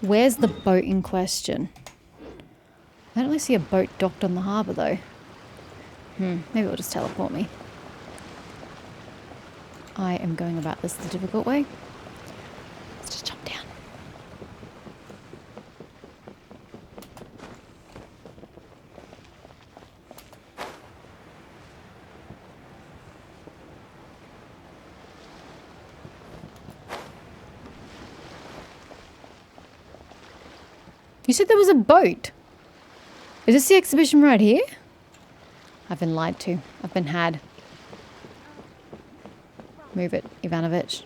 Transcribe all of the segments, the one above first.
Where's the boat in question? I don't really see a boat docked on the harbour though. Maybe it'll just teleport me. I am going about this the difficult way. Let's just jump down. You said there was a boat. Is this the exhibition right here? I've been lied to. I've been had. Move it, Ivanovich.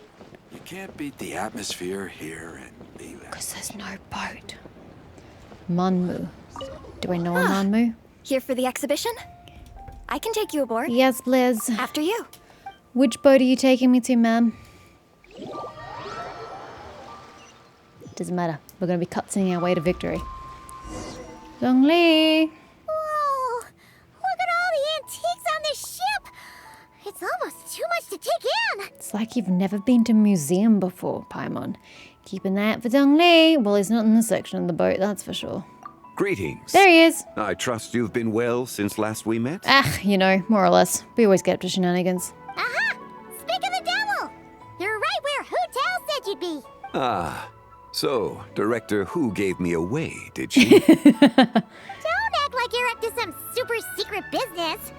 You can't beat the atmosphere here in the... Because there's no boat. Manmu. Do I know a Manmu? Here for the exhibition? I can take you aboard. Yes, Liz. After you. Which boat are you taking me to, ma'am? Doesn't matter. We're going to be cutscening our way to victory. Zhongli! Whoa! Look at all the antiques on this ship! It's almost too much to take in! It's like you've never been to a museum before, Paimon. Keep an eye out for Zhongli. Well, he's not in this section of the boat, that's for sure. Greetings. There he is! I trust you've been well since last we met? You know, more or less. We always get up to shenanigans. Aha! Speak of the devil! You're right where Hu Tao said you'd be! Ah, so Director Hu gave me away, did she? Don't act like you're up to some super secret business!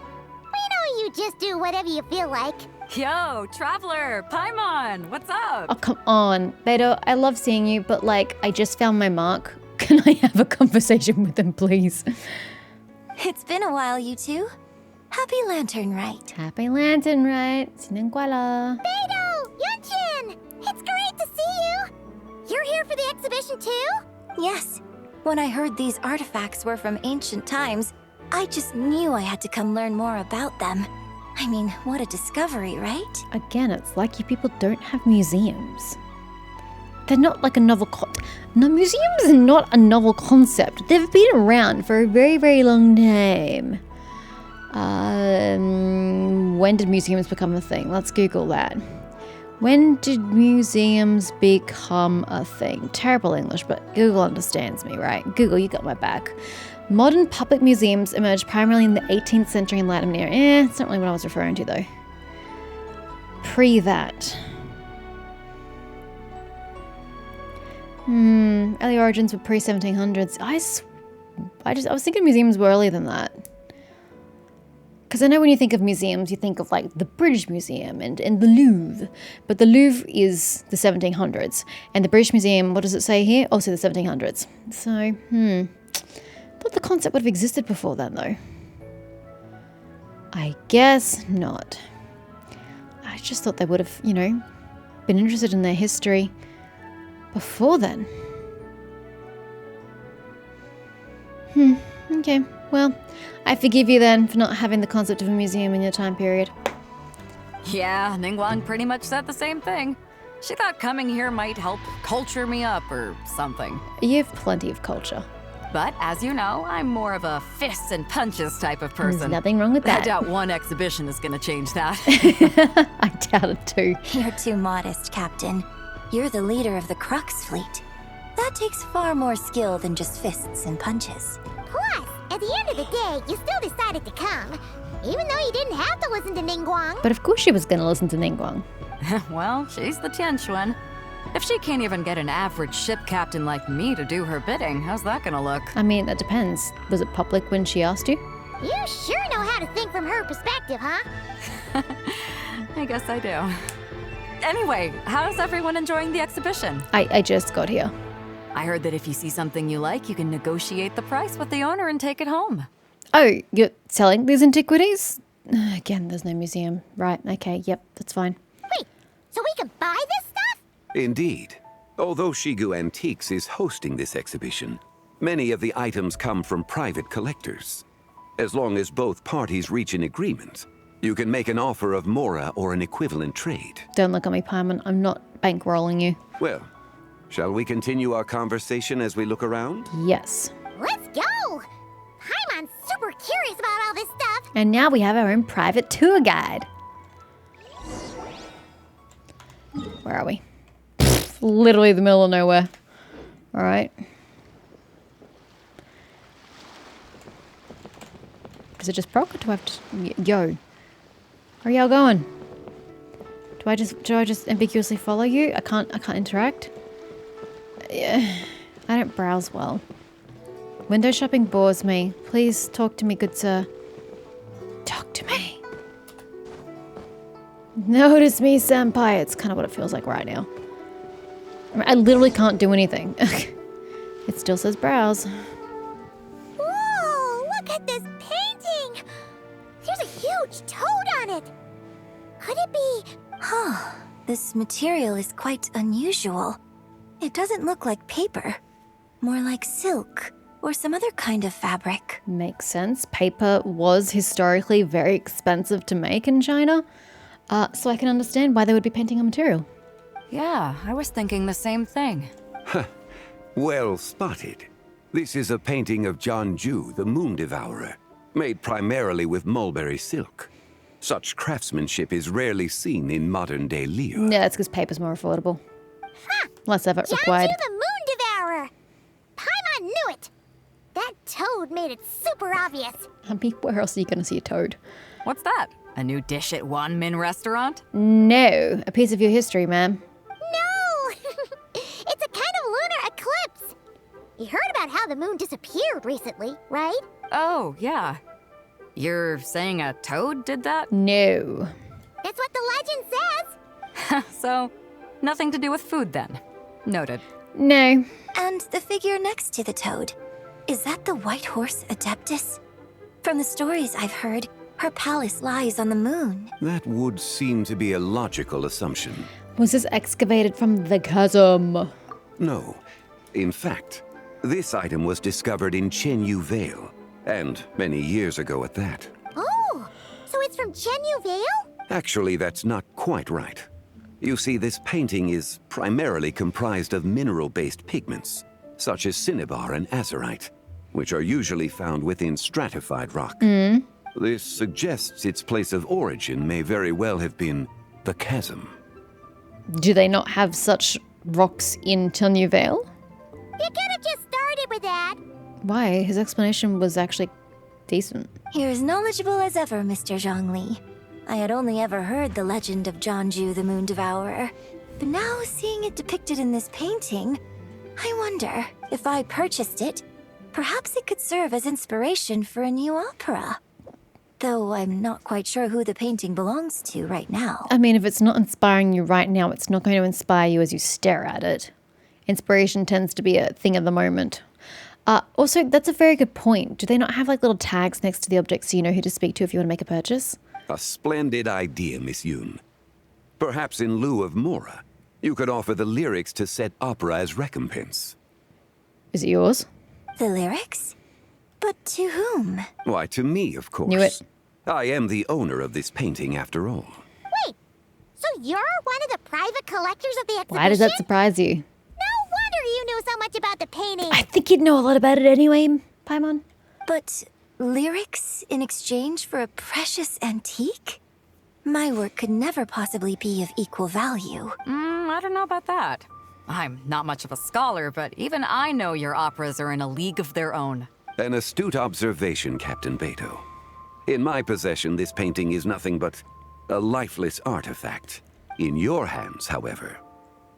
We know you just do whatever you feel like. Yo, Traveler, Paimon, what's up? Oh, come on. Beto, I love seeing you, but like, I just found my mark. Can I have a conversation with him, please? It's been a while, you two. Happy Lantern Rite. Happy Lantern Rite. Sinanguala. Beidou! Yunchin! It's great to see you! You're here for the exhibition too? Yes. When I heard these artifacts were from ancient times, I just knew I had to come learn more about them. I mean, what a discovery, right? Again, it's like you people don't have museums. They're not like a novel No, museums are not a novel concept. They've been around for a very, very long time. When did museums become a thing? Let's Google that. When did museums become a thing? Terrible English, but Google understands me, right? Google, you got my back. Modern public museums emerged primarily in the 18th century in Latin America. It's not really what I was referring to, though. Pre that. Early origins were pre-1700s. I was thinking museums were earlier than that. Because I know when you think of museums, you think of like the British Museum and the Louvre. But the Louvre is the 1700s. And the British Museum, what does it say here? Also the 1700s. So, I thought the concept would have existed before then, though. I guess not. I just thought they would have, been interested in their history before then. Okay. Well, I forgive you then for not having the concept of a museum in your time period. Yeah, Ningguang pretty much said the same thing. She thought coming here might help culture me up or something. You have plenty of culture. But as you know, I'm more of a fists and punches type of person. There's nothing wrong with that. I doubt one exhibition is gonna change that. I doubt it too. You're too modest, Captain. You're the leader of the Crux fleet. That takes far more skill than just fists and punches. Plus, at the end of the day, you still decided to come. Even though you didn't have to listen to Ningguang. But of course she was going to listen to Ningguang. Well, she's the Tianquan. If she can't even get an average ship captain like me to do her bidding, how's that gonna look? I mean, that depends. Was it public when she asked you? You sure know how to think from her perspective, huh? I guess I do. Anyway, how's everyone enjoying the exhibition? I just got here. I heard that if you see something you like, you can negotiate the price with the owner and take it home. Oh, you're selling these antiquities? Again, there's no museum. Right, okay, yep, that's fine. Wait, so we can buy this stuff? Indeed. Although Shigu Antiques is hosting this exhibition, many of the items come from private collectors. As long as both parties reach an agreement, you can make an offer of mora or an equivalent trade. Don't look at me, Paimon. I'm not bankrolling you. Well, shall we continue our conversation as we look around? Yes. Let's go! Paimon's super curious about all this stuff. And now we have our own private tour guide. Where are we? Literally the middle of nowhere. Alright. Is it just proc or do I have to... Yo. Where are y'all going? Do I just ambiguously follow you? I can't interact? Yeah. I don't browse well. Window shopping bores me. Please talk to me, good sir. Talk to me. Notice me, senpai. It's kind of what it feels like right now. I literally can't do anything. It still says browse. Whoa, look at this painting! There's a huge toad on it! Could it be... Huh. This material is quite unusual. It doesn't look like paper. More like silk or some other kind of fabric. Makes sense. Paper was historically very expensive to make in China. So I can understand why they would be painting on material. Yeah, I was thinking the same thing. Well spotted. This is a painting of Jianju, the Moon Devourer, made primarily with mulberry silk. Such craftsmanship is rarely seen in modern-day Liyue. Yeah, that's because paper's more affordable. Ha! Less effort required. Jianju the Moon Devourer! Paimon knew it! That toad made it super obvious. I mean, where else are you going to see a toad? What's that? A new dish at Wanmin restaurant? No, a piece of your history, ma'am. No! It's a kind of lunar eclipse. You heard about how the moon disappeared recently, right? Oh, yeah. You're saying a toad did that? No. That's what the legend says. So, nothing to do with food then. Noted. No. And the figure next to the toad. Is that the white horse Adeptus? From the stories I've heard, her palace lies on the moon. That would seem to be a logical assumption. Was this excavated from the chasm? No. In fact, this item was discovered in Chenyu Vale, and many years ago at that. Oh, so it's from Chenyu Vale? Actually, that's not quite right. You see, this painting is primarily comprised of mineral-based pigments, such as cinnabar and azurite, which are usually found within stratified rock. This suggests its place of origin may very well have been the chasm. Do they not have such rocks in Chenyu Vale? You could have just started with that. Why? His explanation was actually decent. You're as knowledgeable as ever, Mr. Zhongli. I had only ever heard the legend of Jianju the Moon Devourer, but now seeing it depicted in this painting, I wonder if I purchased it, perhaps it could serve as inspiration for a new opera. Though I'm not quite sure who the painting belongs to right now. I mean, if it's not inspiring you right now, it's not going to inspire you as you stare at it. Inspiration tends to be a thing of the moment. Also, that's a very good point. Do they not have like little tags next to the object so you know who to speak to if you want to make a purchase? A splendid idea, Miss Yoon. Perhaps in lieu of Mora, you could offer the lyrics to said opera as recompense. Is it yours? The lyrics? But to whom? Why, to me, of course. Knew it. I am the owner of this painting, after all. Wait, so you're one of the private collectors of the exhibition? Why does that surprise you? No wonder you knew so much about the painting. I think you'd know a lot about it anyway, Paimon. But lyrics in exchange for a precious antique? My work could never possibly be of equal value. I don't know about that. I'm not much of a scholar, but even I know your operas are in a league of their own. An astute observation, Captain Beto. In my possession, this painting is nothing but a lifeless artifact. In your hands, however,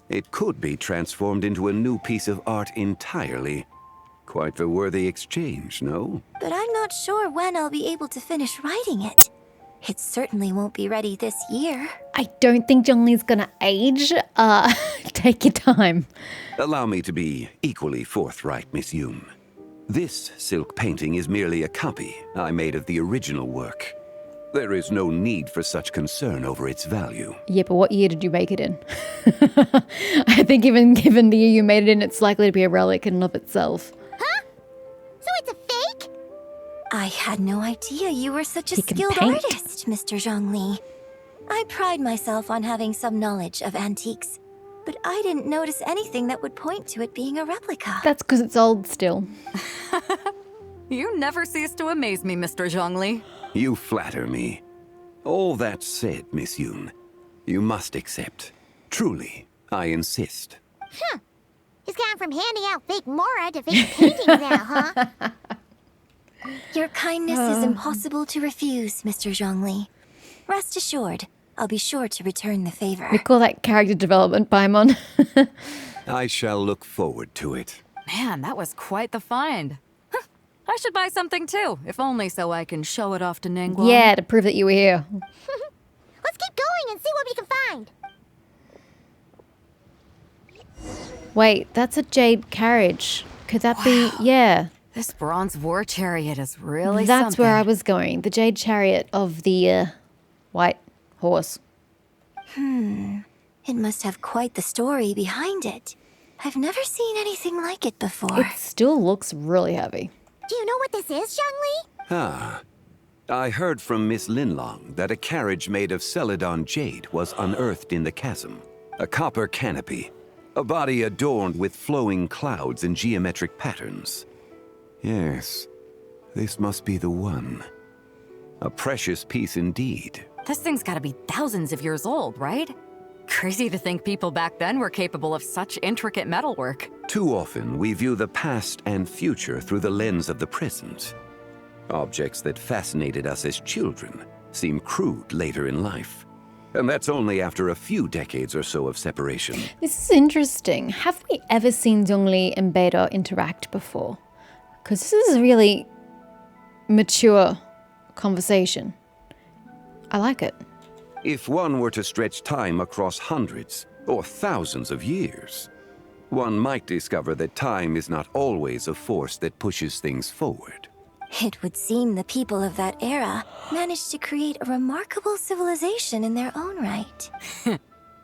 it could be transformed into a new piece of art entirely. Quite the worthy exchange, no? But I'm not sure when I'll be able to finish writing it. It certainly won't be ready this year. I don't think Zhongli's gonna age. Take your time. Allow me to be equally forthright, Miss Yoon. This silk painting is merely a copy I made of the original work. There is no need for such concern over its value. Yeah, but what year did you make it in? I think even given the year you made it in, it's likely to be a relic in and of itself. Huh? So it's a fake? I had no idea you were such a He can skilled paint. artist, Mr. Zhongli. I pride myself on having some knowledge of antiques, but I didn't notice anything that would point to it being a replica. That's because it's old still. You never cease to amaze me, Mr. Zhongli. You flatter me. All that said, Miss Yoon, you must accept. Truly, I insist. Huh. Is gone from handing out fake Mora to fake paintings now, huh? Your kindness is impossible to refuse, Mr. Zhongli. Rest assured, I'll be sure to return the favor. We call that character development, Paimon. I shall look forward to it. Man, that was quite the find. Huh, I should buy something too, if only so I can show it off to Ningguang. Yeah, to prove that you were here. Let's keep going and see what we can find. Wait, that's a jade carriage. Could that be? Yeah. This bronze war chariot is really That's something. where I was going. The jade chariot of the white horse. It must have quite the story behind it. I've never seen anything like it before. It still looks really heavy. Do you know what this is, Zhongli? Ah. I heard from Miss Linlong that a carriage made of Celadon jade was unearthed in the chasm. A copper canopy. A body adorned with flowing clouds and geometric patterns. Yes, this must be the one. A precious piece indeed. This thing's gotta be thousands of years old, right? Crazy to think people back then were capable of such intricate metalwork. Too often, we view the past and future through the lens of the present. Objects that fascinated us as children seem crude later in life. And that's only after a few decades or so of separation. This is interesting. Have we ever seen Zhongli and Beta interact before? Because this is a really mature conversation. I like it. If one were to stretch time across hundreds or thousands of years, one might discover that time is not always a force that pushes things forward. It would seem the people of that era managed to create a remarkable civilization in their own right.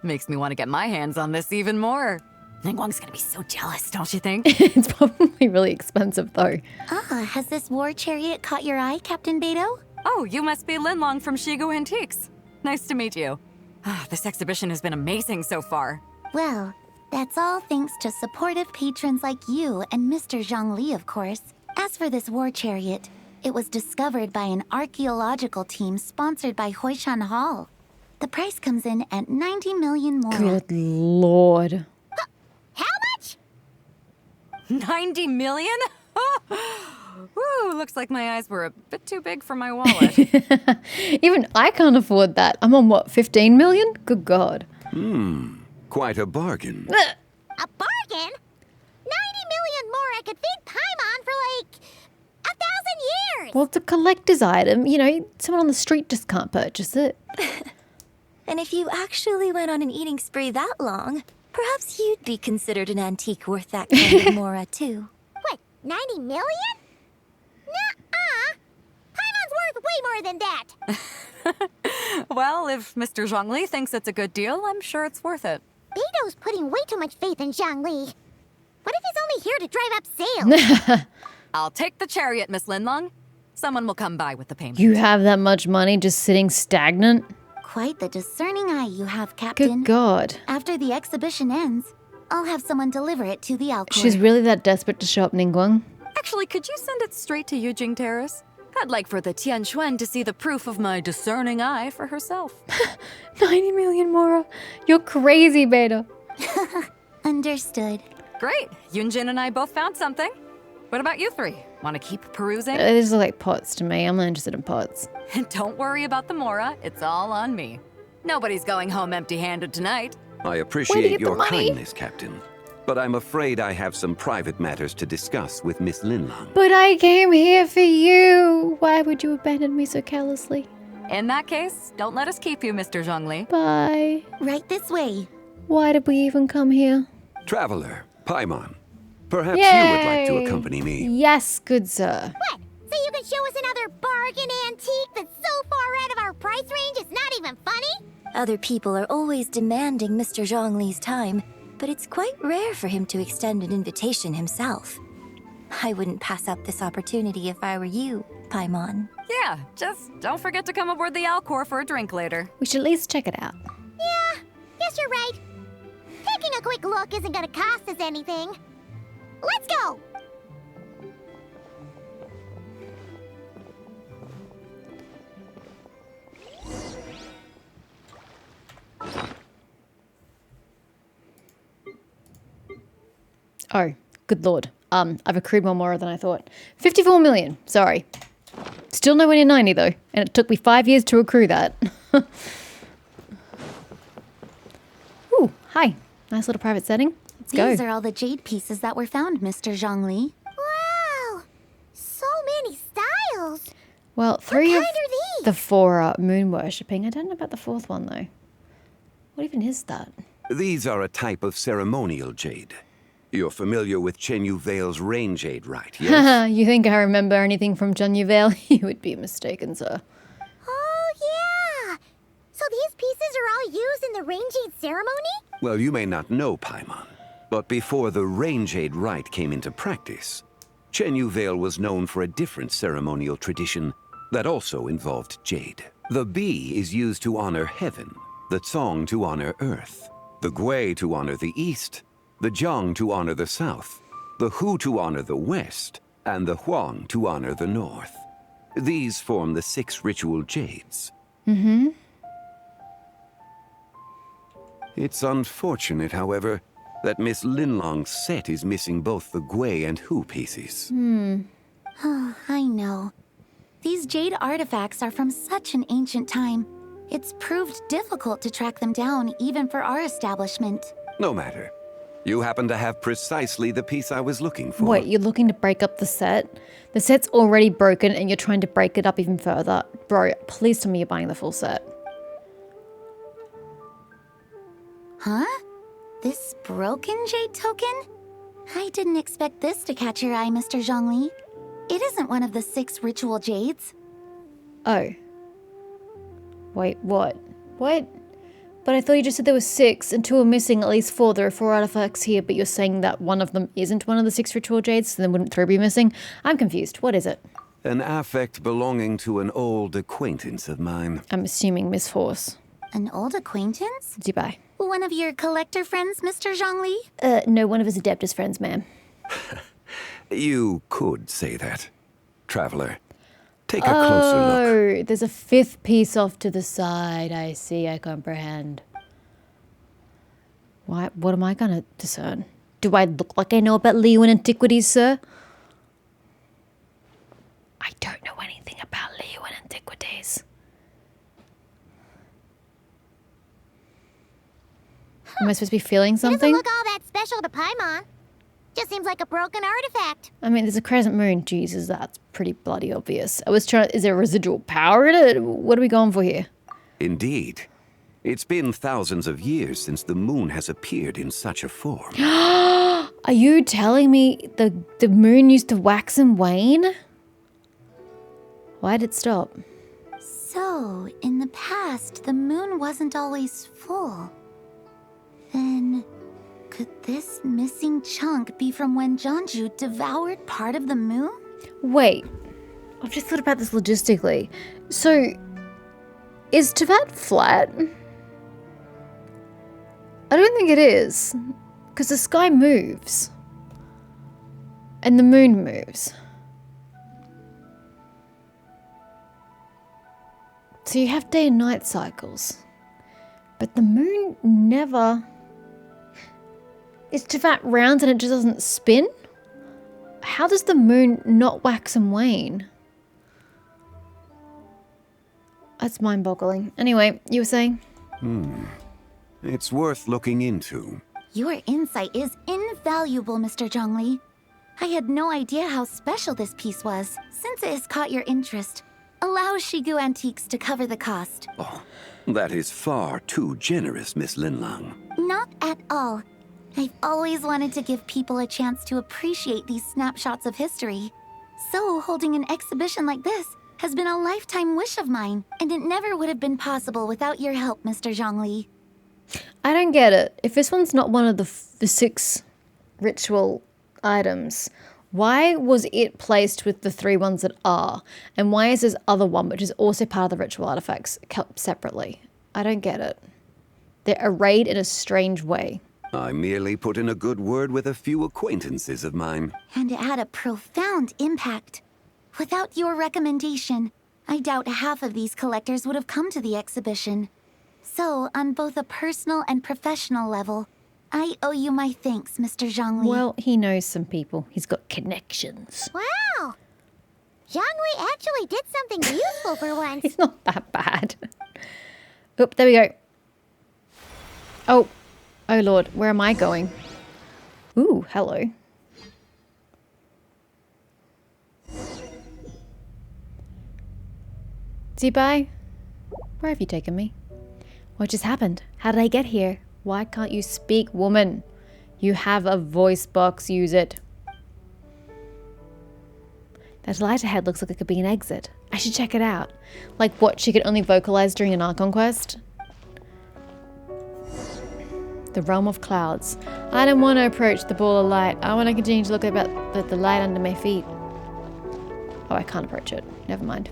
Makes me want to get my hands on this even more. Ningguang's gonna be so jealous, don't you think? It's probably really expensive though. Has this war chariot caught your eye, Captain Beto? Oh, you must be Linlong from Shigu Antiques. Nice to meet you. This exhibition has been amazing so far. Well, that's all thanks to supportive patrons like you and Mr. Zhongli, of course. As for this war chariot, it was discovered by an archaeological team sponsored by Hoishan Hall. The price comes in at 90 million Mora. Good lord. How much? 90 million? Woo, looks like my eyes were a bit too big for my wallet. Even I can't afford that. I'm on what, 15 million? Good god. Quite a bargain. A bargain? 90 million more I could feed Paimon for like 1,000 years. Well, it's a collector's item. You know, someone on the street just can't purchase it. And if you actually went on an eating spree that long, perhaps you'd be considered an antique worth that kind of Mora too. What, 90 million? Nuh-uh. Paimon's worth way more than that. Well, if Mr. Zhongli thinks it's a good deal, I'm sure it's worth it. Beto's putting way too much faith in Zhongli. What if he's only here to drive up sales? I'll take the chariot, Miss Linlong. Someone will come by with the payment. You have that much money just sitting stagnant? Quite the discerning eye you have, Captain. Good god. After the exhibition ends, I'll have someone deliver it to the Alcor. She's really that desperate to show up Ningguang? Actually, could you send it straight to Yujing Terrace? I'd like for the Tianquan to see the proof of my discerning eye for herself. 90 million Mora. You're crazy, Beta. Understood. Great. Yunjin and I both found something. What about you three? Want to keep perusing? These are like pots to me. I'm not interested in pots. Don't worry about the Mora. It's all on me. Nobody's going home empty-handed tonight. I Where appreciate did you your get the money? kindness, Captain. But I'm afraid I have some private matters to discuss with Miss Linlong. But I came here for you. Why would you abandon me so carelessly? In that case, don't let us keep you, Mr. Zhongli. Bye. Right this way. Why did we even come here? Traveler, Paimon, perhaps you would like to Yay. accompany me. Yes, good sir. What? So you can show us another bargain antique that's so far out of our price range it's not even funny? Other people are always demanding Mr. Zhongli's time, but it's quite rare for him to extend an invitation himself. I wouldn't pass up this opportunity if I were you, Paimon. Yeah, just don't forget to come aboard the Alcor for a drink later. We should at least check it out. Yeah, guess you're right. Taking a quick look isn't gonna cost us anything. Let's go! Oh, good lord. I've accrued one more than I thought. 54 million. Sorry. Still nowhere near 90 though, and it took me 5 years to accrue that. Ooh, hi. Nice little private setting. Let's go. These are all the jade pieces that were found, Mr. Zhongli. Wow! So many styles! Well, 3 of kind are these? the 4 are moon worshipping. I don't know about the 4th one though. What even is that? These are a type of ceremonial jade. You're familiar with Chen Yu Vale's rain jade, right? Yes? Haha, you think I remember anything from Chen Vale? You would be mistaken, sir. Oh, yeah! So these pieces are all used in the Rain Jade ceremony? Well, you may not know, Paimon, but before the rain jade rite came into practice, Chen Yu Vale was known for a different ceremonial tradition that also involved jade. The bee is used to honor heaven, the Tsong to honor earth, the Gui to honor the east, the Jiang to honor the south, the Hu to honor the west, and the Huang to honor the north. These form the 6 ritual jades. Mm-hmm. It's unfortunate, however, that Miss Linlong's set is missing both the Gui and Hu pieces. Oh, I know. These jade artifacts are from such an ancient time. It's proved difficult to track them down, even for our establishment. No matter. You happen to have precisely the piece I was looking for. Wait, you're looking to break up the set? The set's already broken and you're trying to break it up even further. Bro, please tell me you're buying the full set. Huh? This broken jade token? I didn't expect this to catch your eye, Mr. Zhongli. It isn't one of the 6 ritual jades. Oh. Wait, what? What? But I thought you just said there were 6 and 2 are missing, at least 4. There are 4 artifacts here, but you're saying that one of them isn't one of the 6 ritual jades, so then wouldn't 3 be missing? I'm confused. What is it? An affect belonging to an old acquaintance of mine. I'm assuming Miss Horse. An old acquaintance? Dubai. One of your collector friends, Mr. Zhongli? No, one of his Adeptus friends, ma'am. You could say that. Traveler, take a closer look. Oh, there's a 5th piece off to the side. I see, I comprehend. What am I gonna discern? Do I look like I know about Liyuan antiquities, sir? I don't know anything about Liyuan antiquities. Am I supposed to be feeling It doesn't something? look all that special to Paimon. Just seems like a broken artifact. I mean, there's a crescent moon. Jesus, that's pretty bloody obvious. I was trying. Is there residual power in it? What are we going for here? Indeed. It's been thousands of years since the moon has appeared in such a form. Are you telling me the moon used to wax and wane? Why'd it stop? So, in the past, the moon wasn't always full. Then, could this missing chunk be from when Jeonju devoured part of the moon? Wait, I've just thought about this logistically. So, is Teyvat flat? I don't think it is, because the sky moves. And the moon moves. So you have day and night cycles. But the moon never... Is Teyvat round and it just doesn't spin? How does the moon not wax and wane? That's mind-boggling. Anyway, you were saying? It's worth looking into. Your insight is invaluable, Mr. Zhongli. I had no idea how special this piece was. Since it has caught your interest, allow Shigu Antiques to cover the cost. Oh, that is far too generous, Miss Linlang. Not at all. I've always wanted to give people a chance to appreciate these snapshots of history. So, holding an exhibition like this has been a lifetime wish of mine, and it never would have been possible without your help, Mr. Zhongli. I don't get it. If this one's not one of the 6 ritual items, why was it placed with the 3 ones that are? And why is this other one, which is also part of the ritual artifacts, kept separately? I don't get it. They're arrayed in a strange way. I merely put in a good word with a few acquaintances of mine. And it had a profound impact. Without your recommendation, I doubt half of these collectors would have come to the exhibition. So, on both a personal and professional level, I owe you my thanks, Mr. Zhongli. Well, he knows some people. He's got connections. Wow! Zhongli actually did something useful for once. He's not that bad. Oop, there we go. Oh. Oh, Lord. Where am I going? Ooh, hello. Zibai, where have you taken me? What just happened? How did I get here? Why can't you speak, woman? You have a voice box, use it. That light ahead looks like it could be an exit. I should check it out. Like what, she could only vocalize during an Archon quest? The realm of clouds. I don't want to approach the ball of light. I want to continue to look at the light under my feet. Oh, I can't approach it. Never mind.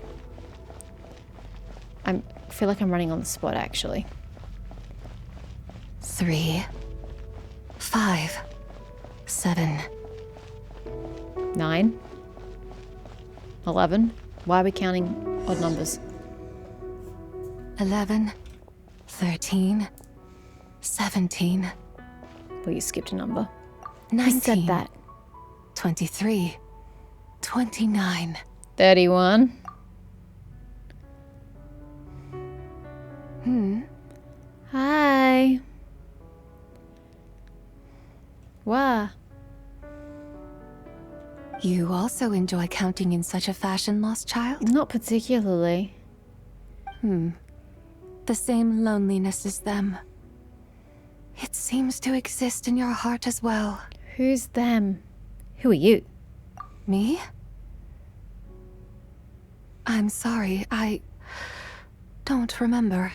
I feel like I'm running on the spot, actually. 3, 5, 7. 9. 11. Why are we counting odd numbers? 11, 13, 17. Well, you skipped a number. 19. I said that. 23, 29. 31. Hi. Wow. You also enjoy counting in such a fashion, lost child? Not particularly. The same loneliness as them. It seems to exist in your heart as well. Who's them? Who are you? Me? I'm sorry, I don't remember.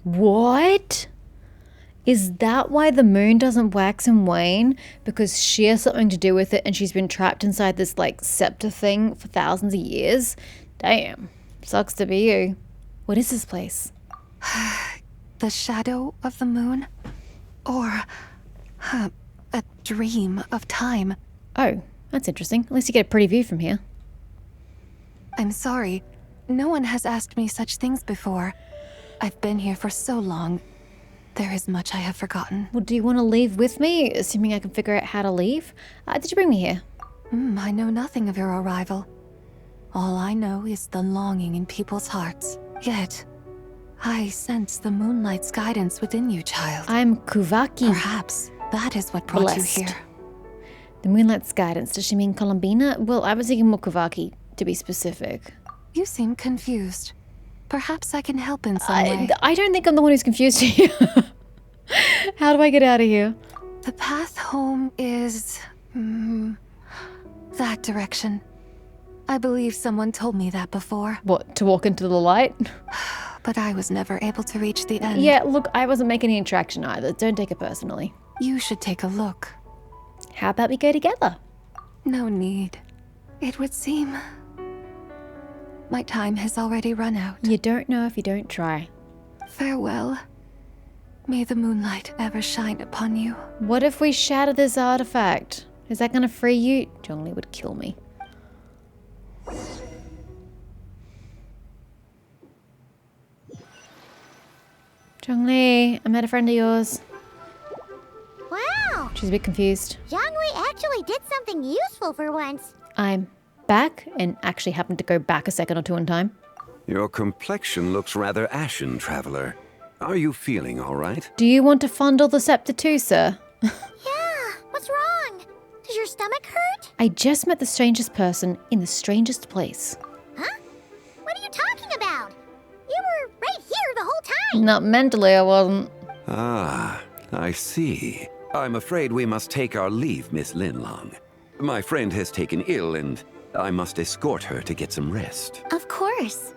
What? Is that why the moon doesn't wax and wane? Because she has something to do with it and she's been trapped inside this, like, scepter thing for thousands of years? Damn. Sucks to be you. What is this place? The shadow of the moon? Or a dream of time? Oh, that's interesting. At least you get a pretty view from here. I'm sorry. No one has asked me such things before. I've been here for so long. There is much I have forgotten. Well, do you want to leave with me, assuming I can figure out how to leave? Did you bring me here? I know nothing of your arrival. All I know is the longing in people's hearts. Yet, I sense the moonlight's guidance within you, child. I'm Kuvaki. Perhaps that is what brought Blessed. you here. The moonlight's guidance. Does she mean Columbina? Well, I was thinking more Kuvaki, to be specific. You seem confused. Perhaps I can help in some way. I don't think I'm the one who's confused here. How do I get out of here? The path home is... that direction. I believe someone told me that before. What, to walk into the light? But I was never able to reach the end. Yeah, look, I wasn't making any attraction either. Don't take it personally. You should take a look. How about we go together? No need. It would seem... my time has already run out. You don't know if you don't try. Farewell. May the moonlight ever shine upon you. What if we shatter this artifact? Is that gonna free you? Zhongli would kill me. Zhongli, I met a friend of yours. Wow! She's a bit confused. Zhongli actually did something useful for once. I'm back and actually happened to go back a second or two in time. Your complexion looks rather ashen, traveler. Are you feeling all right? Do you want to fondle the scepter too, sir? Yeah, what's wrong? Does your stomach hurt? I just met the strangest person in the strangest place. Huh? What are you talking about? You were right here the whole time. Not mentally, I wasn't. Ah, I see. I'm afraid we must take our leave, Miss Linlong. My friend has taken ill and I must escort her to get some rest. Of course.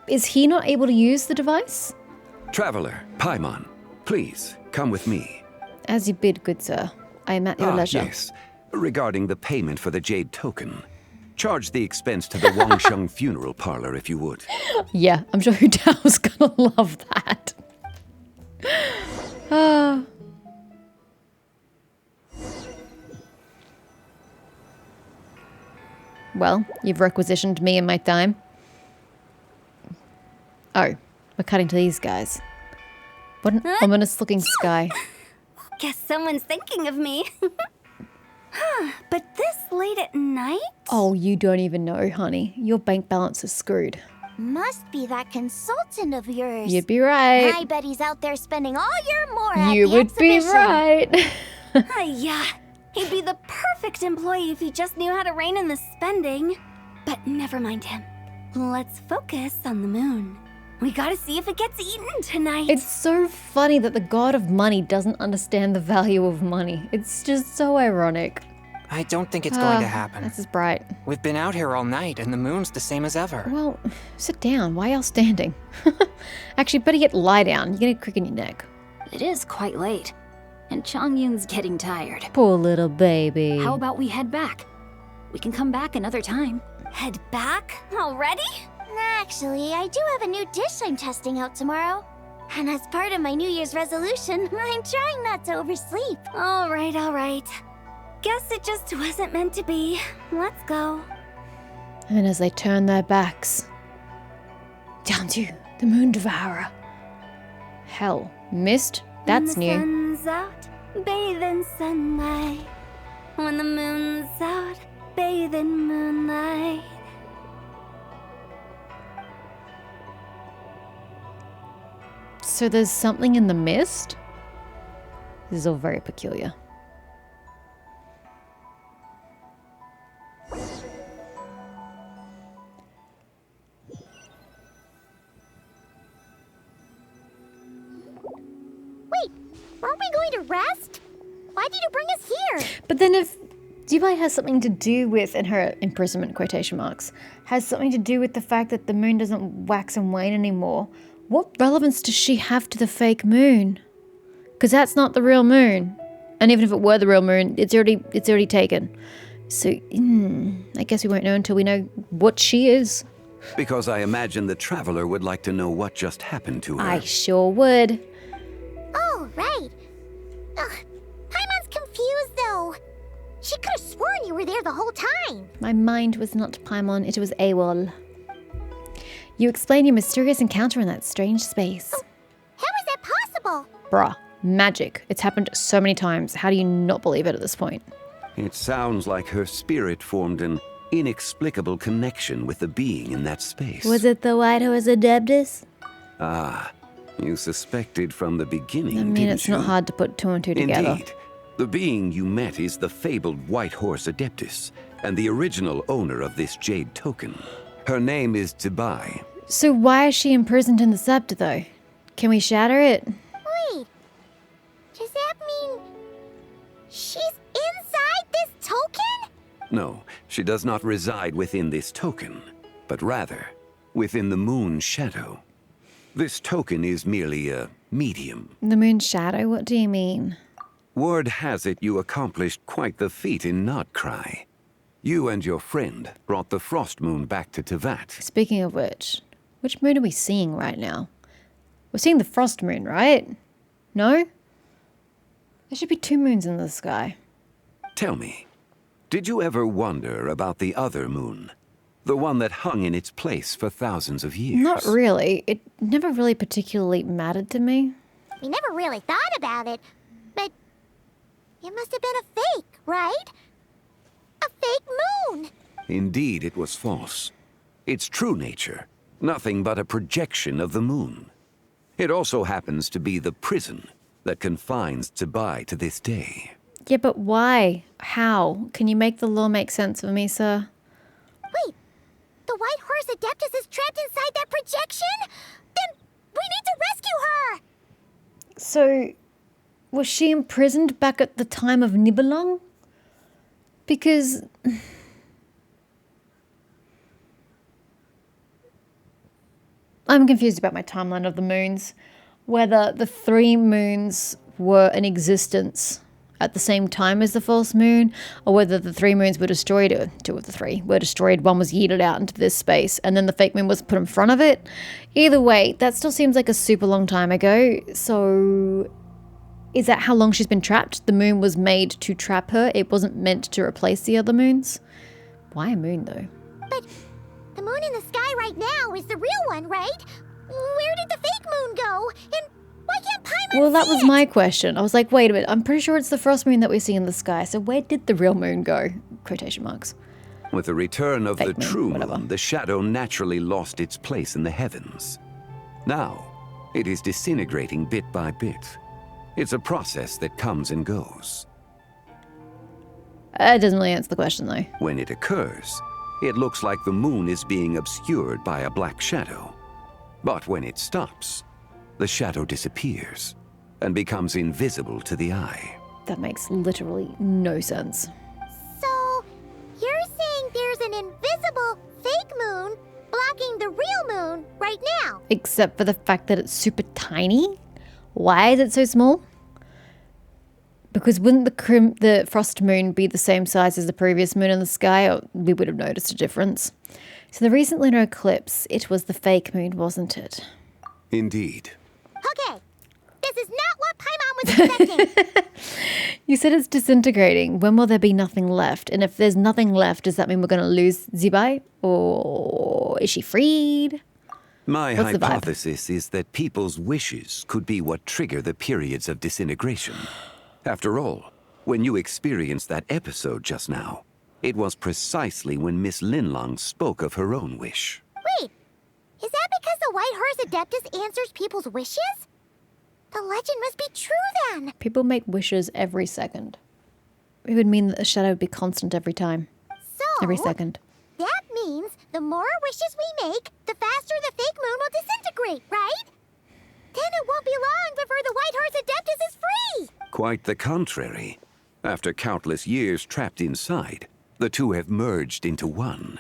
Is he not able to use the device? Traveler, Paimon, please, come with me. As you bid, good sir. I am at your leisure. Yes. Regarding the payment for the jade token. Charge the expense to the Wangsheng funeral parlor if you would. Yeah, I'm sure Hu Tao's gonna love that. Ah. Well, you've requisitioned me and my time. Oh, we're cutting to these guys. What an ominous looking sky. Guess someone's thinking of me. But this late at night? Oh, you don't even know, honey. Your bank balance is screwed. Must be that consultant of yours. You'd be right. I bet he's out there spending all your more at You the would be exhibition. right. Yeah, he'd be the perfect employee if he just knew how to rein in the spending. But never mind him. Let's focus on the moon. We gotta see if it gets eaten tonight. It's so funny that the god of money doesn't understand the value of money. It's just so ironic. I don't think it's going to happen. This is bright. We've been out here all night, and the moon's the same as ever. Well, sit down. Why are you standing? Actually, better yet, lie down. You're gonna crick in your neck. It is quite late, and Chongyun's getting tired. Poor little baby. How about we head back? We can come back another time. Head back? Already? Actually, I do have a new dish I'm testing out tomorrow. And as part of my New Year's resolution, I'm trying not to oversleep. All right. Guess it just wasn't meant to be. Let's go. And as they turn their backs, down to the moon devourer. Hell, mist? That's new. When the sun's out, bathe in sunlight. When the moon's out, bathe in moonlight. So there's something in the mist? This is all very peculiar. Wait, aren't we going to rest? Why did you bring us here? But then if Dubai has something to do with, and her imprisonment quotation marks, has something to do with the fact that the moon doesn't wax and wane anymore, what relevance does she have to the fake moon? Because that's not the real moon. And even if it were the real moon, it's already taken. So, I guess we won't know until we know what she is. Because I imagine the traveler would like to know what just happened to her. I sure would. Oh, right. Ugh, Paimon's confused, though. She could have sworn you were there the whole time. My mind was not Paimon, it was AWOL. You explained your mysterious encounter in that strange space. Oh, how is that possible? Bruh, magic. It's happened so many times. How do you not believe it at this point? It sounds like her spirit formed an inexplicable connection with the being in that space. Was it the White Horse Adeptus? Ah, you suspected from the beginning, I mean, didn't it's you? not hard to put two and two together. Indeed. The being you met is the fabled White Horse Adeptus, and the original owner of this jade token. Her name is Dubai. So why is she imprisoned in the scepter, though? Can we shatter it? Wait, does that mean she's inside this token? No, she does not reside within this token, but rather within the moon's shadow. This token is merely a medium. The moon's shadow? What do you mean? Word has it you accomplished quite the feat in Notcry. You and your friend brought the Frost Moon back to Tevat. Speaking of which moon are we seeing right now? We're seeing the Frost Moon, right? No? There should be two moons in the sky. Tell me, did you ever wonder about the other moon? The one that hung in its place for thousands of years? Not really. It never really particularly mattered to me. We never really thought about it, but it must have been a fake, right? A fake moon! Indeed, it was false. Its true nature, nothing but a projection of the moon. It also happens to be the prison that confines Dubai to this day. Yeah, but why? How? Can you make the law make sense for me, sir? Wait, the White Horse Adeptus is trapped inside that projection? Then we need to rescue her! So, was she imprisoned back at the time of Nibelung? Because... I'm confused about my timeline of the moons. Whether the three moons were in existence at the same time as the false moon, or whether the three moons were destroyed, or two of the three were destroyed, one was yeeted out into this space, and then the fake moon was put in front of it. Either way, that still seems like a super long time ago, so... Is that how long she's been trapped? The moon was made to trap her. It wasn't meant to replace the other moons. Why a moon, though? But the moon in the sky right now is the real one, right? Where did the fake moon go? And Why can't Paimon Well, that see was it? my question. I was like, wait a minute, I'm pretty sure it's the frost moon that we see in the sky, so where did the real moon go? Quotation marks. With the return of the Fake moon, true whatever. moon, the shadow naturally lost its place in the heavens. Now, it is disintegrating bit by bit. It's a process that comes and goes. It doesn't really answer the question, though. When it occurs, it looks like the moon is being obscured by a black shadow. But when it stops, the shadow disappears and becomes invisible to the eye. That makes literally no sense. So, you're saying there's an invisible fake moon blocking the real moon right now? Except for the fact that it's super tiny? Why is it so small? Because wouldn't the frost moon be the same size as the previous moon in the sky, or we would have noticed a difference? So the recent lunar eclipse, it was the fake moon, wasn't it? Indeed. Okay, this is not what Paimon was expecting. You said it's disintegrating. When will there be nothing left? And if there's nothing left, does that mean we're going to lose Zibai? Or is she freed? My What's the vibe? hypothesis is that people's wishes could be what trigger the periods of disintegration. After all, when you experienced that episode just now, it was precisely when Miss Linlong spoke of her own wish. Wait, is that because the White Horse Adeptus answers people's wishes? The legend must be true then. People make wishes every second. It would mean that the shadow would be constant every time. So, Every second. that means the more wishes we make, the faster the fake moon will disintegrate, right? Then it won't be long before the White Horse Adeptus is free. Quite the contrary. After countless years trapped inside, the two have merged into one.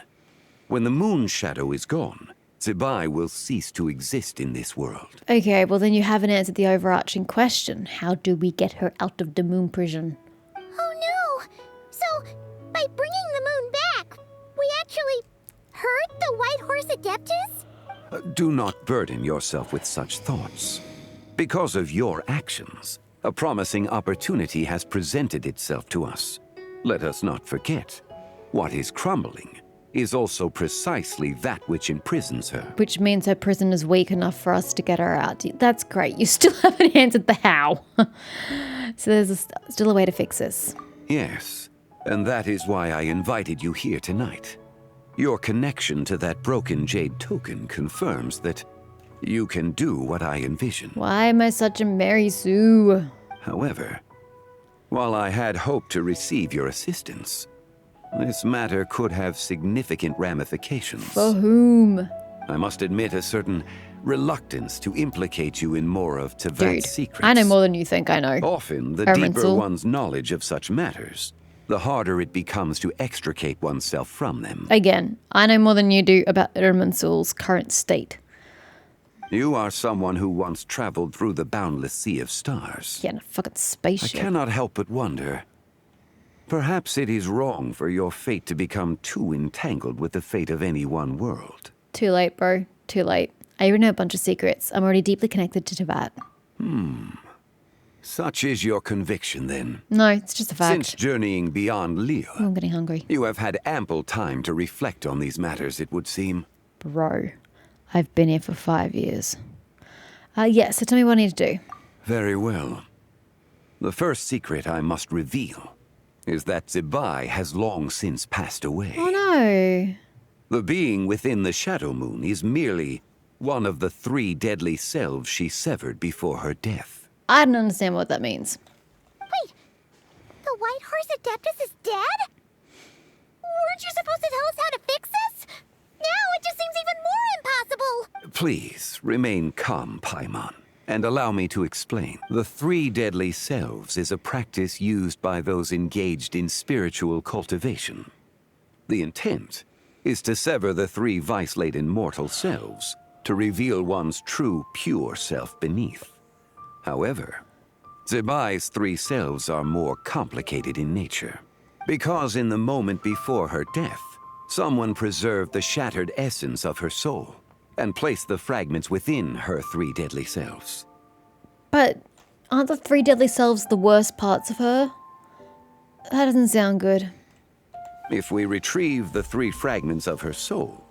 When the moon shadow is gone, Zibai will cease to exist in this world. Okay, well then you haven't answered the overarching question. How do we get her out of the moon prison? Oh no! So, by bringing the moon back, we actually hurt the White Horse Adeptus? Do not burden yourself with such thoughts. Because of your actions, a promising opportunity has presented itself to us. Let us not forget, what is crumbling is also precisely that which imprisons her. Which means her prison is weak enough for us to get her out. That's great. You still haven't answered the how. So there's still a way to fix this. Yes, and that is why I invited you here tonight. Your connection to that broken jade token confirms that you can do what I envision. Why am I such a Mary Sue? However, while I had hoped to receive your assistance, this matter could have significant ramifications. For whom? I must admit a certain reluctance to implicate you in more of Dude, Tevat's secrets. I know more than you think I know. Often, the Herman deeper Sul. one's knowledge of such matters, the harder it becomes to extricate oneself from them. Again, I know more than you do about Irminsul's current state. You are someone who once traveled through the boundless sea of stars. Yeah, in a fucking I spaceship. cannot help but wonder. Perhaps it is wrong for your fate to become too entangled with the fate of any one world. Too late, bro. Too late. I already know a bunch of secrets. I'm already deeply connected to Tevat. Such is your conviction, then. No, it's just a fact. Since journeying beyond Leo, I'm getting hungry. you have had ample time to reflect on these matters, it would seem. Bro, I've been here for 5 years. Yeah, so tell me what I need to do. Very well. The first secret I must reveal is that Zibai has long since passed away. Oh no. The being within the Shadow Moon is merely one of the 3 deadly selves she severed before her death. I don't understand what that means. Wait, the White Horse Adeptus is dead? Weren't you supposed to tell us how to fix this? Now it just seems even more impossible. Please, remain calm, Paimon, and allow me to explain. The 3 deadly selves is a practice used by those engaged in spiritual cultivation. The intent is to sever the 3 vice-laden mortal selves to reveal one's true, pure self beneath. However, Zibai's 3 selves are more complicated in nature, because in the moment before her death, someone preserved the shattered essence of her soul and placed the fragments within her 3 deadly selves. But aren't the 3 deadly selves the worst parts of her? That doesn't sound good. If we retrieve the 3 fragments of her soul,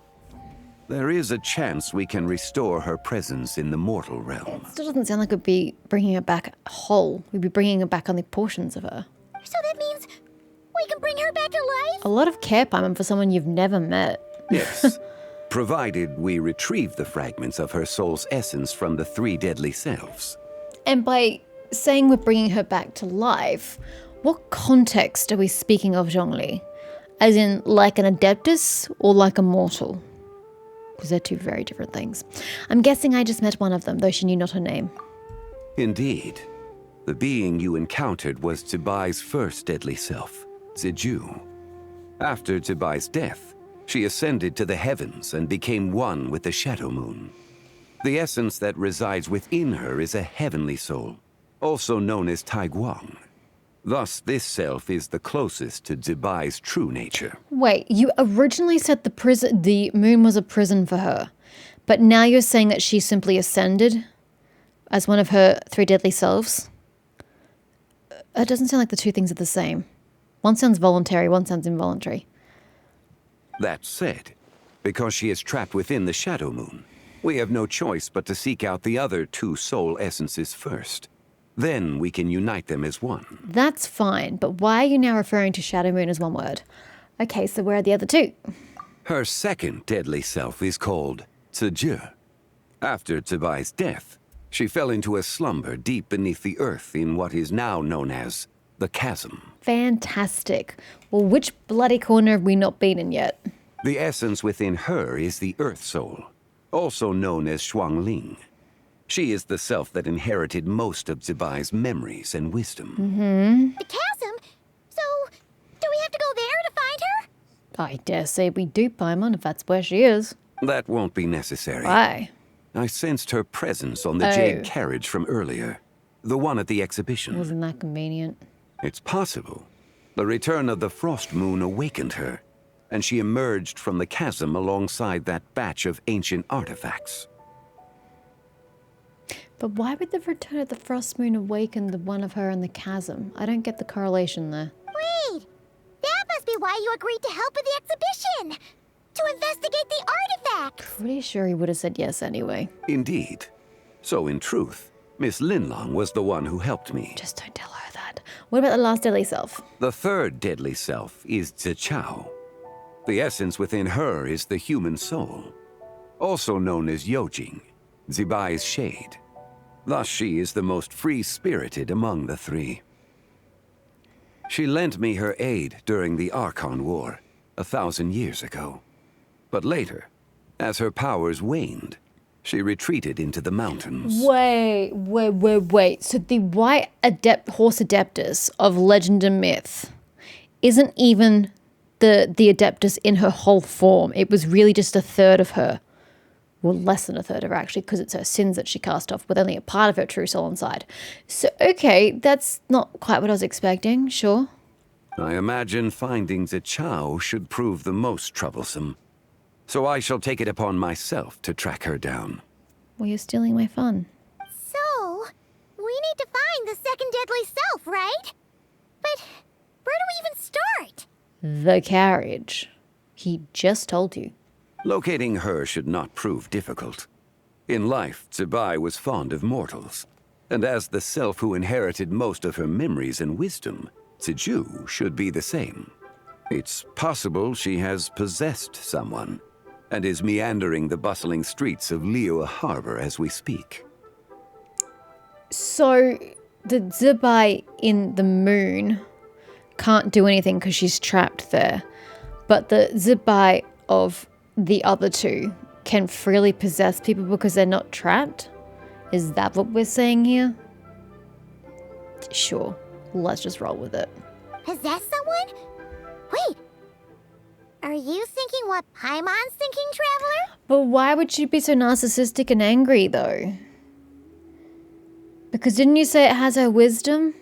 there is a chance we can restore her presence in the mortal realm. Still doesn't sound like we'd be bringing her back whole. We'd be bringing her back only portions of her. So that means we can bring her back to life? A lot of care, Paimon, for someone you've never met. Yes, provided we retrieve the fragments of her soul's essence from the 3 deadly selves. And by saying we're bringing her back to life, what context are we speaking of, Zhongli? As in, like an Adeptus or like a mortal? Because they're 2 very different things. I'm guessing I just met one of them, though she knew not her name. Indeed. The being you encountered was Zibai's first deadly self, Ziju. After Zibai's death, she ascended to the heavens and became one with the Shadow Moon. The essence that resides within her is a heavenly soul, also known as Taiguang. Thus, this self is the closest to Zibai's true nature. Wait, you originally said the moon was a prison for her, but now you're saying that she simply ascended as one of her 3 deadly selves? It doesn't sound like the 2 things are the same. One sounds voluntary, one sounds involuntary. That said, because she is trapped within the Shadow Moon, we have no choice but to seek out the other 2 soul essences first. Then we can unite them as one. That's fine, but why are you now referring to Shadow Moon as one word? Okay, so where are the other 2? Her second deadly self is called Ziju. After Zibai's death, she fell into a slumber deep beneath the earth in what is now known as the Chasm. Fantastic. Well, which bloody corner have we not been in yet? The essence within her is the Earth Soul, also known as Xuangling. She is the self that inherited most of Zibai's memories and wisdom. The chasm? So, do we have to go there to find her? I dare say we do, Paimon, if that's where she is. That won't be necessary. Why? I sensed her presence on the jade carriage from earlier. The one at the exhibition. Wasn't that convenient? It's possible. The return of the Frost Moon awakened her, and she emerged from the chasm alongside that batch of ancient artifacts. But why would the return of the Frost Moon awaken the one of her in the chasm? I don't get the correlation there. Wait! That must be why you agreed to help with the exhibition! To investigate the artifacts! Pretty sure he would have said yes anyway. Indeed. So in truth, Miss Linlong was the one who helped me. Just don't tell her that. What about the last deadly self? The 3rd deadly self is Zichao. The essence within her is the human soul, also known as Yojing, Zibai's shade. Thus she is the most free-spirited among the 3. She lent me her aid during the Archon War, 1,000 years ago. But later, as her powers waned, she retreated into the mountains. Wait. So the white horse adeptus of legend and myth isn't even the adeptus in her whole form. It was really just a third of her. Well, less than a third of her, actually, because it's her sins that she cast off with only a part of her true soul inside. So, okay, that's not quite what I was expecting, sure. I imagine finding Zichao should prove the most troublesome. So I shall take it upon myself to track her down. Well, you're stealing my fun. So, we need to find the 2nd deadly self, right? But where do we even start? The carriage. He just told you. Locating her should not prove difficult. In life, Zibai was fond of mortals, and as the self who inherited most of her memories and wisdom, Ziju should be the same. It's possible she has possessed someone, and is meandering the bustling streets of Liyue Harbor as we speak. So, the Zibai in the moon can't do anything because she's trapped there, but the Zibai of the other 2 can freely possess people because they're not trapped? Is that what we're saying here? Sure, let's just roll with it. Possess someone? Wait. Are you thinking what Paimon's thinking, Traveler? But why would she be so narcissistic and angry, though? Because didn't you say it has her wisdom?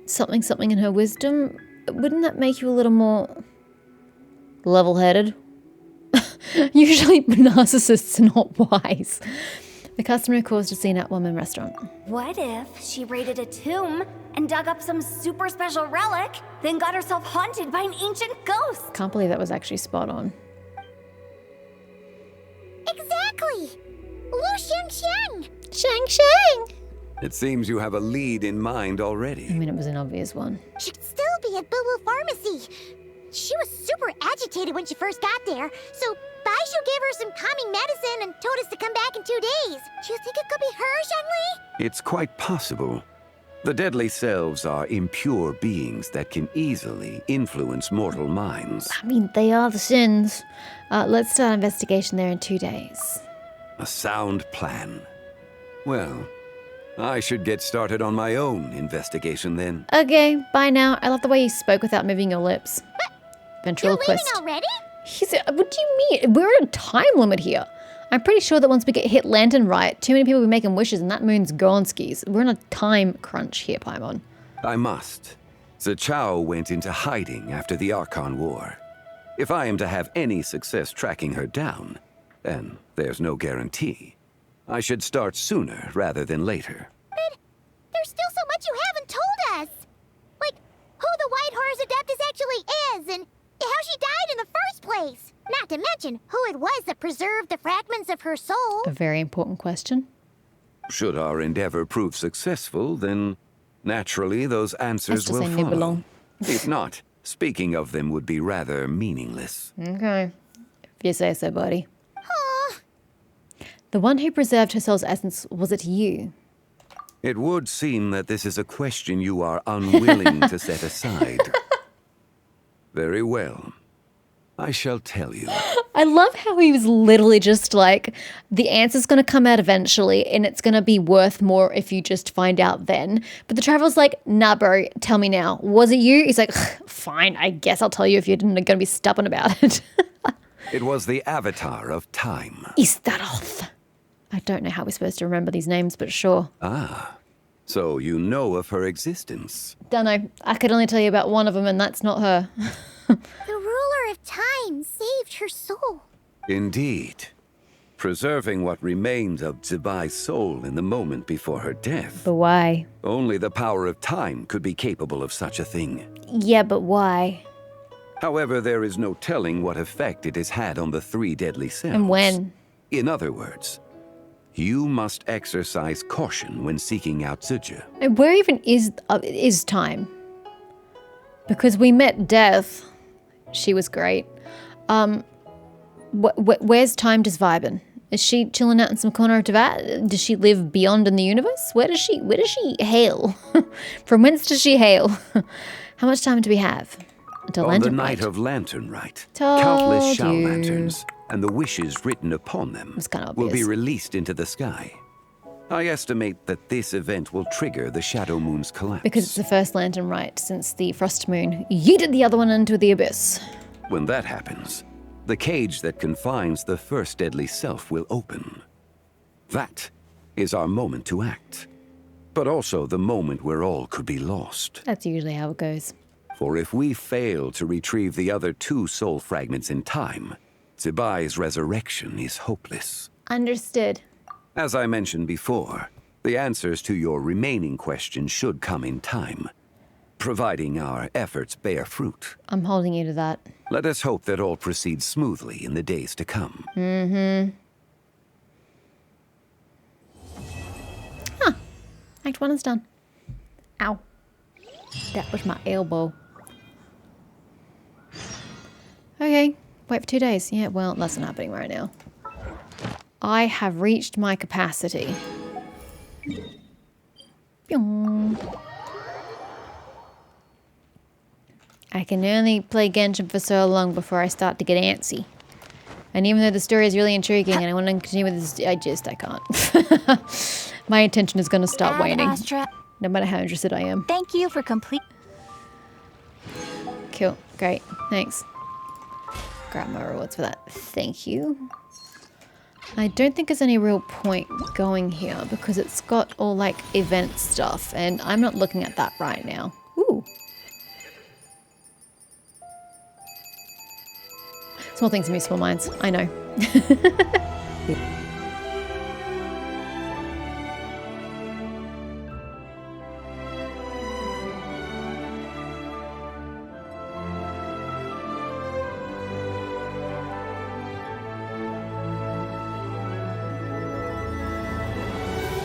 Something in her wisdom? Wouldn't that make you a little more level-headed? Usually narcissists are not wise. The customer caused a scene at Woman Restaurant. What if she raided a tomb and dug up some super special relic, then got herself haunted by an ancient ghost? Can't believe that was actually spot on. Shang Shang! It seems you have a lead in mind already. I mean, it was an obvious one. She'd still be at Boo Boo Pharmacy. She was super agitated when she first got there, so Baishu gave her some calming medicine and told us to come back in 2 days. Do you think it could be her, Zhongli? It's quite possible. The deadly selves are impure beings that can easily influence mortal minds. I mean, they are the Shins. Let's start an investigation there in 2 days. A sound plan. Well, I should get started on my own investigation then. Okay, bye now. I love the way you spoke without moving your lips. You're Ventriloquist. leaving already? What do you mean? We're at a time limit here. I'm pretty sure that once we get hit lantern right, too many people will be making wishes and that moon's gone skis. We're in a time crunch here, Paimon. I must. Zhao went into hiding after the Archon War. If I am to have any success tracking her down, and there's no guarantee, I should start sooner rather than later. But there's still so much you haven't told us. Like, who the White Horse Adeptus actually is, and how she died in the first place. Not to mention who it was that preserved the fragments of her soul. A very important question. Should our endeavor prove successful, then naturally those answers Let's just will say follow. Nibelung. If not, speaking of them would be rather meaningless. Okay. If you say so, buddy. Aw, The one who preserved her soul's essence, was it you? It would seem that this is a question you are unwilling to set aside. Very well. I shall tell you. I love how he was literally just like, the answer's going to come out eventually and it's going to be worth more if you just find out then. But the Traveler's like, nah, bro, tell me now. Was it you? He's like, fine, I guess I'll tell you if you're going to be stubborn about it. It was the Avatar of Time. Istaroth. I don't know how we're supposed to remember these names, but sure. Ah, so you know of her existence. Don't know. I could only tell you about one of them and that's not her. the ruler of time saved her soul. Indeed. Preserving what remained of Zibai's soul in the moment before her death. But why? Only the power of time could be capable of such a thing. Yeah, but why? However, there is no telling what effect it has had on the 3 deadly selves. And when? In other words, you must exercise caution when seeking out Zizhi. And where even is time? Because we met Death. She was great. Where's time just vibing? Is she chilling out in some corner of Tibet? Does she live beyond in the universe? Where does she hail? From whence does she hail? How much time do we have? Until On the Lantern night Rite. of Lantern Rite, Told countless Shao you. lanterns and the wishes written upon them It's kinda will be obvious. released into the sky. I estimate that this event will trigger the Shadow Moon's collapse. Because it's the first Lantern Rite since the Frost Moon yeeted the other one into the abyss. When that happens, the cage that confines the first deadly self will open. That is our moment to act, but also the moment where all could be lost. That's usually how it goes. For if we fail to retrieve the other 2 soul fragments in time, Zibai's resurrection is hopeless. Understood. As I mentioned before, the answers to your remaining questions should come in time, providing our efforts bear fruit. I'm holding you to that. Let us hope that all proceeds smoothly in the days to come. Act 1 is done. Ow. That was my elbow. Okay, wait for 2 days. Yeah, well, that's not happening right now. I have reached my capacity. Pyong. I can only play Genshin for so long before I start to get antsy. And even though the story is really intriguing and I want to continue with this, I can't. My attention is going to start waning, Astra, no matter how interested I am. thank you for complete. Cool, great, thanks. Grab my rewards for that. Thank you. I don't think there's any real point going here because it's got all like event stuff and I'm not looking at that right now. Ooh. Small things move small minds, I know.